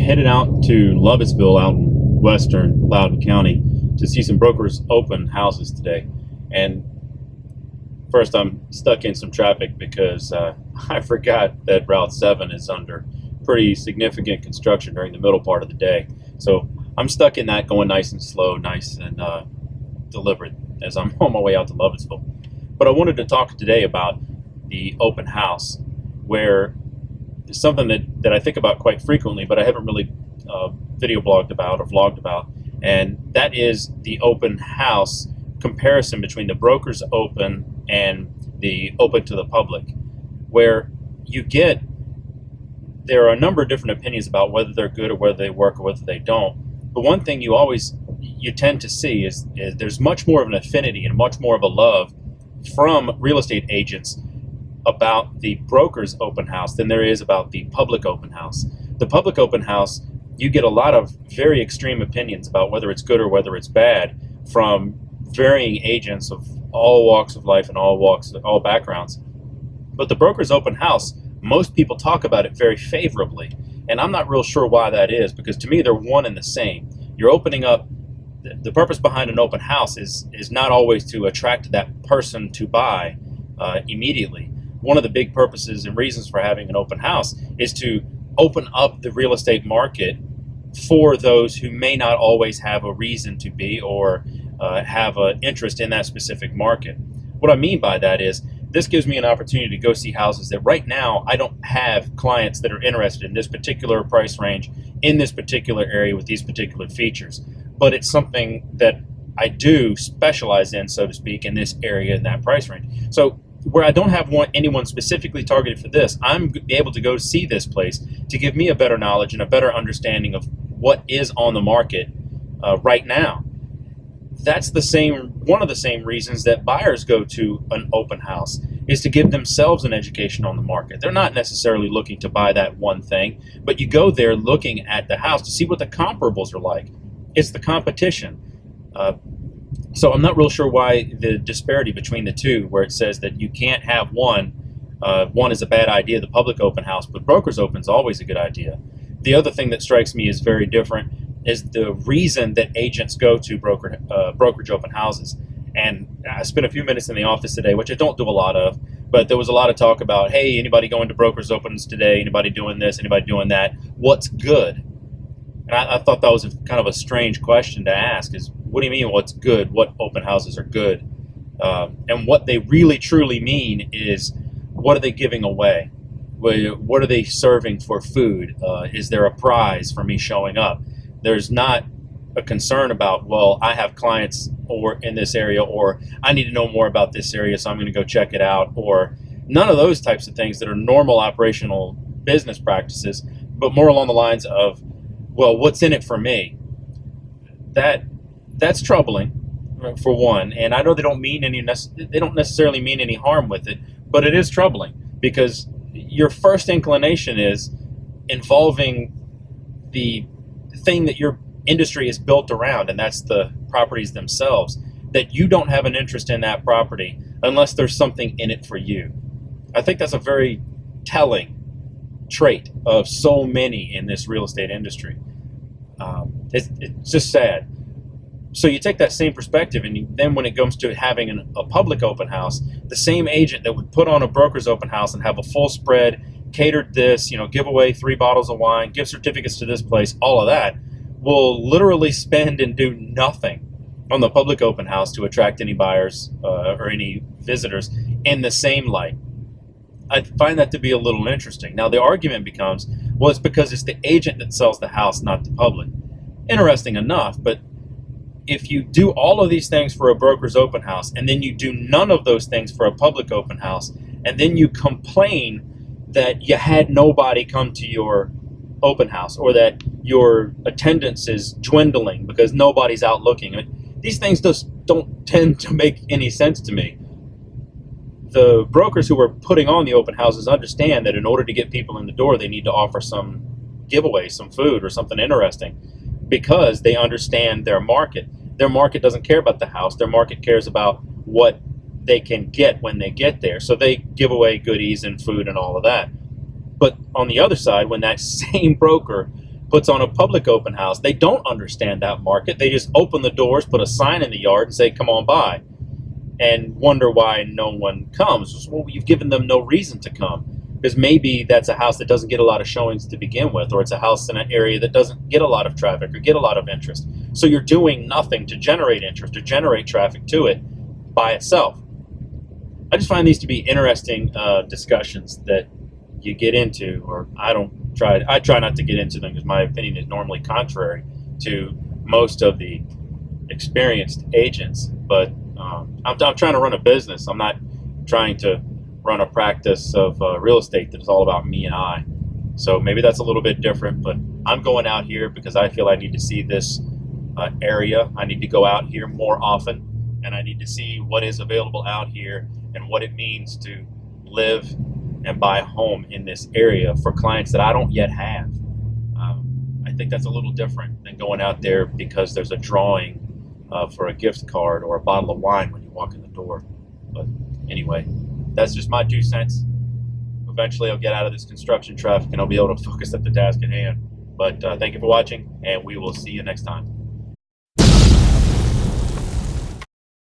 headed out to Lovettsville out in western Loudoun County to see some brokers open houses today. And first, I'm stuck in some traffic because I forgot that Route 7 is under pretty significant construction during the middle part of the day. So I'm stuck in that, going nice and slow, nice and deliberate as I'm on my way out to Lovettsville. But I wanted to talk today about the open house, where it's something that I think about quite frequently, but I haven't really video blogged about or vlogged about, and that is the open house comparison between the brokers open and the open to the public, where there are a number of different opinions about whether they're good or whether they work or whether they don't. But one thing you tend to see is there's much more of an affinity and much more of a love from real estate agents about the broker's open house than there is about the public open house. The public open house, you get a lot of very extreme opinions about whether it's good or whether it's bad from varying agents of all walks of life and all backgrounds. But the broker's open house, most people talk about it very favorably, and I'm not real sure why that is, because to me they're one and the same. You're opening up. The purpose behind an open house is not always to attract that person to buy immediately. One of the big purposes and reasons for having an open house is to open up the real estate market for those who may not always have a reason to be or have an interest in that specific market. What I mean by that is this gives me an opportunity to go see houses that right now I don't have clients that are interested in this particular price range, in this particular area with these particular features. But it's something that I do specialize in, so to speak, in this area in that price range. So where I don't have anyone specifically targeted for this, I'm able to go see this place to give me a better knowledge and a better understanding of what is on the market right now. That's one of the same reasons that buyers go to an open house, is to give themselves an education on the market. They're not necessarily looking to buy that one thing, but you go there looking at the house to see what the comparables are like. It's the competition. So I'm not real sure why the disparity between the two, where it says that you can't have one is a bad idea, the public open house, but broker's open is always a good idea. The other thing that strikes me as very different is the reason that agents go to brokerage open houses. And I spent a few minutes in the office today, which I don't do a lot of, but there was a lot of talk about, hey, anybody going to brokers opens today? Anybody doing this? Anybody doing that? What's good? And I thought that was kind of a strange question to ask, is what do you mean what's good? What open houses are good? And what they really truly mean is, what are they giving away? What are they serving for food? Is there a prize for me showing up? There's not a concern about, well, I have clients or in this area, or I need to know more about this area, so I'm going to go check it out, or none of those types of things that are normal operational business practices, but more along the lines of, well, what's in it for me? That's troubling, for one, and I know they don't necessarily mean any harm with it, but it is troubling because your first inclination is involving the thing that your industry is built around, and that's the properties themselves, that you don't have an interest in that property unless there's something in it for you. I think that's a very telling trait of so many in this real estate industry. It's just sad. So you take that same perspective, and then when it comes to having a public open house, the same agent that would put on a broker's open house and have a full spread, catered this, give away 3 bottles of wine, give certificates to this place, all of that, will literally spend and do nothing on the public open house to attract any buyers or any visitors in the same light. I find that to be a little interesting. Now the argument becomes, well, it's because it's the agent that sells the house, not the public. Interesting enough, but if you do all of these things for a broker's open house, and then you do none of those things for a public open house, and then you complain that you had nobody come to your open house, or that your attendance is dwindling because nobody's out looking. I mean, these things just don't tend to make any sense to me. The brokers who are putting on the open houses understand that in order to get people in the door, they need to offer some giveaway, some food or something interesting, because they understand their market. Their market doesn't care about the house. Their market cares about what they can get when they get there. So they give away goodies and food and all of that. But on the other side, when that same broker puts on a public open house. They don't understand that market. They just open the doors, put a sign in the yard, and say, "Come on by," and wonder why no one comes. Well, you've given them no reason to come, because maybe that's a house that doesn't get a lot of showings to begin with, or it's a house in an area that doesn't get a lot of traffic or get a lot of interest. So you're doing nothing to generate interest or generate traffic to it by itself. I just find these to be interesting discussions that you get into, or I try not to get into them, because my opinion is normally contrary to most of the experienced agents. But I'm trying to run a business. I'm not trying to run a practice of real estate that is all about me and I. So maybe that's a little bit different, but I'm going out here because I feel I need to see this area. I need to go out here more often, and I need to see what is available out here and what it means to live and buy a home in this area for clients that I don't yet have. I think that's a little different than going out there because there's a drawing for a gift card or a bottle of wine when you walk in the door. But anyway, that's just my 2 cents. Eventually I'll get out of this construction traffic and I'll be able to focus at the task at hand. But thank you for watching, and we will see you next time.